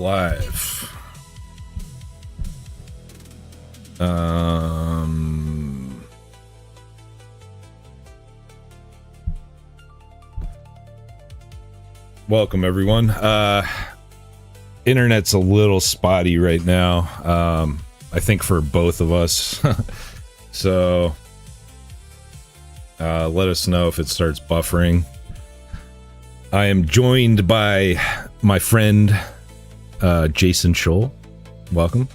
live. Welcome everyone. Internet's a little spotty right now. I think for both of us. So let us know if it starts buffering. I am joined by my friend Jason Scholl. Welcome.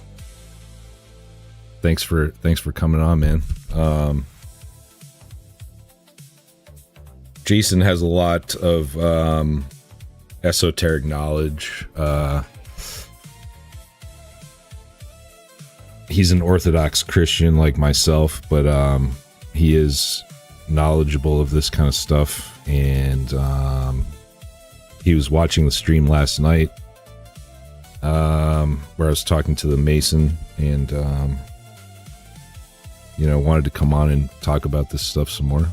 Thanks for coming on, man. Jason has a lot of esoteric knowledge. He's an Orthodox Christian like myself, but he is knowledgeable of this kind of stuff, and he was watching the stream last night where I was talking to the Mason, and wanted to come on and talk about this stuff some more.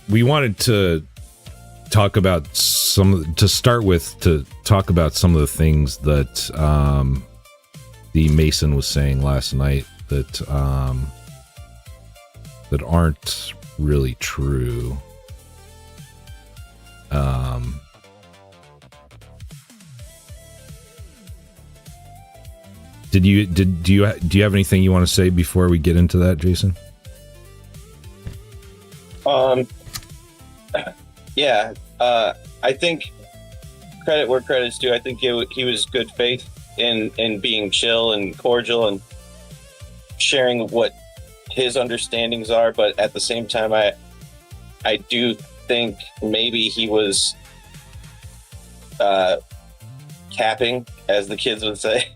We wanted to talk about some of the things that the Mason was saying last night that aren't really true. Do you have anything you want to say before we get into that, Jason? Yeah. I think credit where credit's due. I think he was good faith in being chill and cordial and sharing what his understandings are, but at the same time, I do think maybe he was capping, as the kids would say.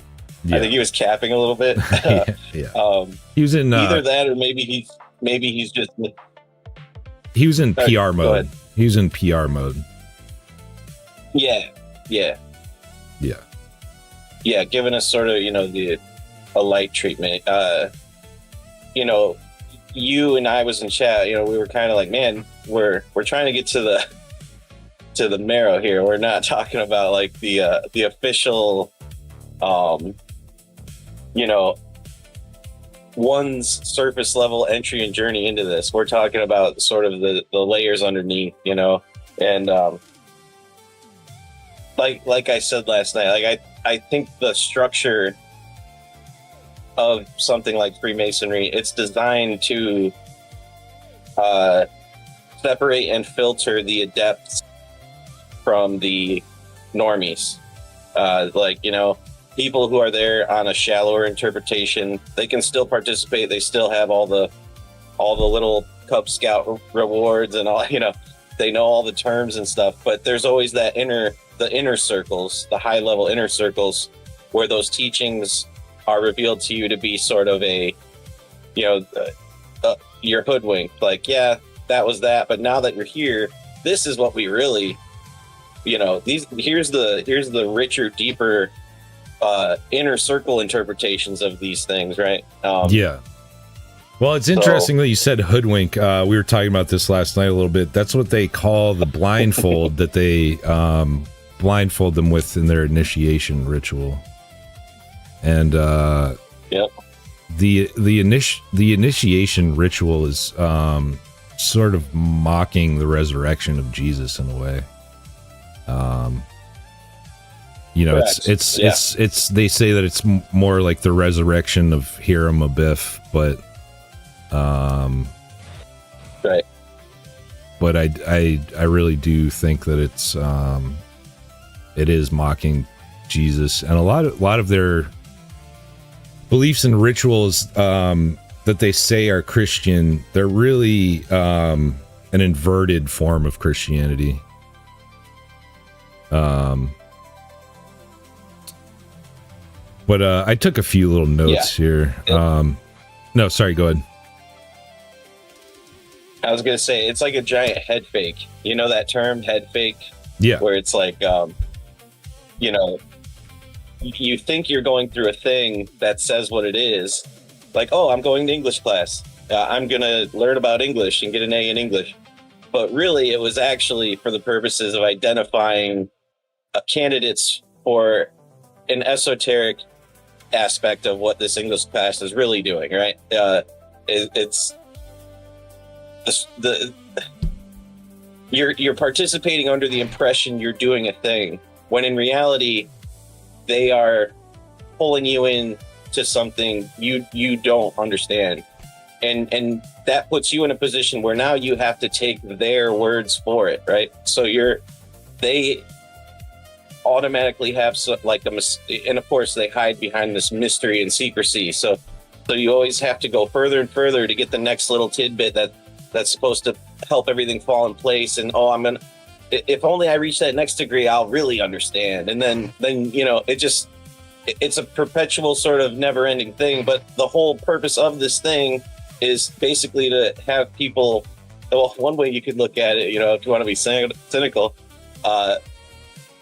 Yeah. I think he was capping a little bit. Yeah. He was in either that, or maybe he's just. He was in PR mode. He was in PR mode. Yeah. Giving us sort of a light treatment. You and I was in chat. We were kind of like, man, we're trying to get to the marrow here. We're not talking about like the official, one's surface level entry and journey into this. We're talking about sort of the layers underneath, and like I said last night, like I think the structure of something like Freemasonry, it's designed to separate and filter the adepts from the normies. People who are there on a shallower interpretation, they can still participate. They still have all the little Cub Scout rewards and all, they know all the terms and stuff, but there's always the inner circles, the high level inner circles, where those teachings are revealed to you to be sort of you're hoodwinked. Like, yeah, that was that, but now that you're here, this is what we really, here's the richer, deeper, inner circle interpretations of these things, right? Yeah. Well, it's interesting that you said hoodwink. We were talking about this last night a little bit. That's what they call the blindfold that they blindfold them with in their initiation ritual. And yep. The initiation ritual is sort of mocking the resurrection of Jesus in a way. It's they say that it's more like the resurrection of Hiram Abiff, but right. But I really do think that it is mocking Jesus, and a lot of their beliefs and rituals that they say are Christian, they're really an inverted form of Christianity. But I took a few little notes here. No, sorry, go ahead. I was going to say, it's like a giant head fake. You know that term, head fake? Yeah. Where it's like, you think you're going through a thing that says what it is. Like, oh, I'm going to English class. I'm going to learn about English and get an A in English. but really it was actually for the purposes of identifying candidates for an esoteric aspect of what this English class is really doing, right? It's you're participating under the impression you're doing a thing, when in reality they are pulling you in to something you don't understand, and that puts you in a position where now you have to take their words for it, right? So they automatically have and of course they hide behind this mystery and secrecy, so you always have to go further and further to get the next little tidbit that's supposed to help everything fall in place. And if only I reach that next degree, I'll really understand. And then it's a perpetual sort of never-ending thing. But the whole purpose of this thing is basically to have people. Well, one way you could look at it, if you want to be cynical,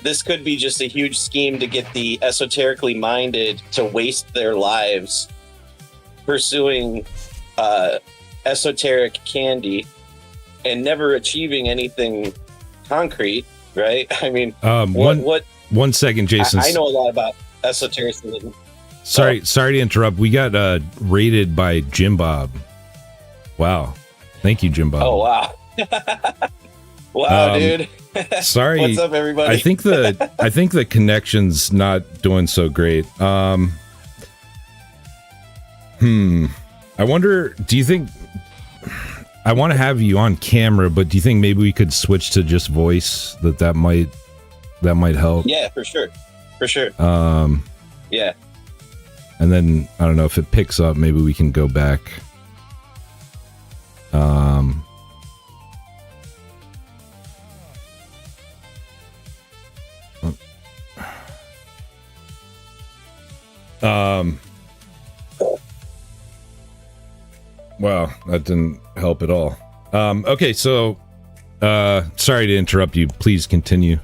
this could be just a huge scheme to get the esoterically minded to waste their lives pursuing esoteric candy and never achieving anything concrete, right? I mean, one second, Jason. I know a lot about esotericism. Sorry to interrupt. We got raided by Jim Bob. Wow. Thank you, Jim Bob. Oh, wow. Wow, dude. Sorry. What's up, everybody? I think the connection's not doing so great. I wonder, do you think, I want to have you on camera, but do you think maybe we could switch to just voice? That might help. Yeah, for sure. Yeah. And then I don't know if it picks up, maybe we can go back. Wow, that didn't help at all. Okay, so sorry to interrupt you. Please continue.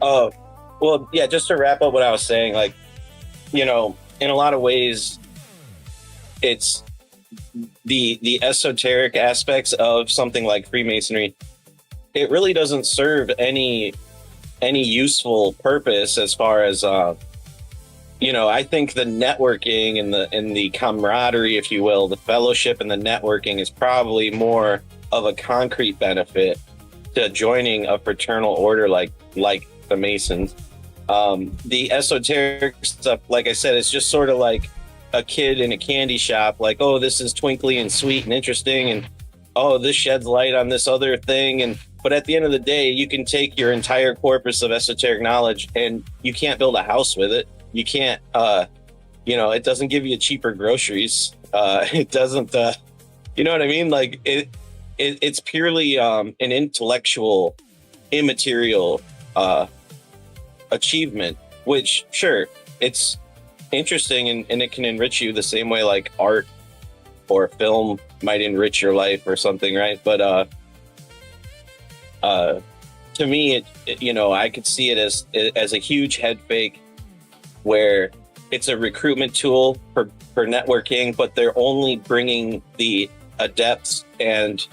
Oh, well, yeah, just to wrap up what I was saying, in a lot of ways, it's the esoteric aspects of something like Freemasonry. It really doesn't serve any useful purpose as far as I think the networking and the camaraderie, if you will, the fellowship and the networking is probably more of a concrete benefit to joining a fraternal order like the Masons. The esoteric stuff, like I said, it's just sort of like a kid in a candy shop, like, oh, this is twinkly and sweet and interesting, and oh, this sheds light on this other thing. But at the end of the day, you can take your entire corpus of esoteric knowledge and you can't build a house with it. You can't, it doesn't give you cheaper groceries. It doesn't, you know what I mean? Like it's purely an intellectual, immaterial achievement, which sure, it's interesting and it can enrich you the same way like art or film might enrich your life or something, right? But to me, I could see it as a huge head fake, where it's a recruitment tool for networking, but they're only bringing the adepts and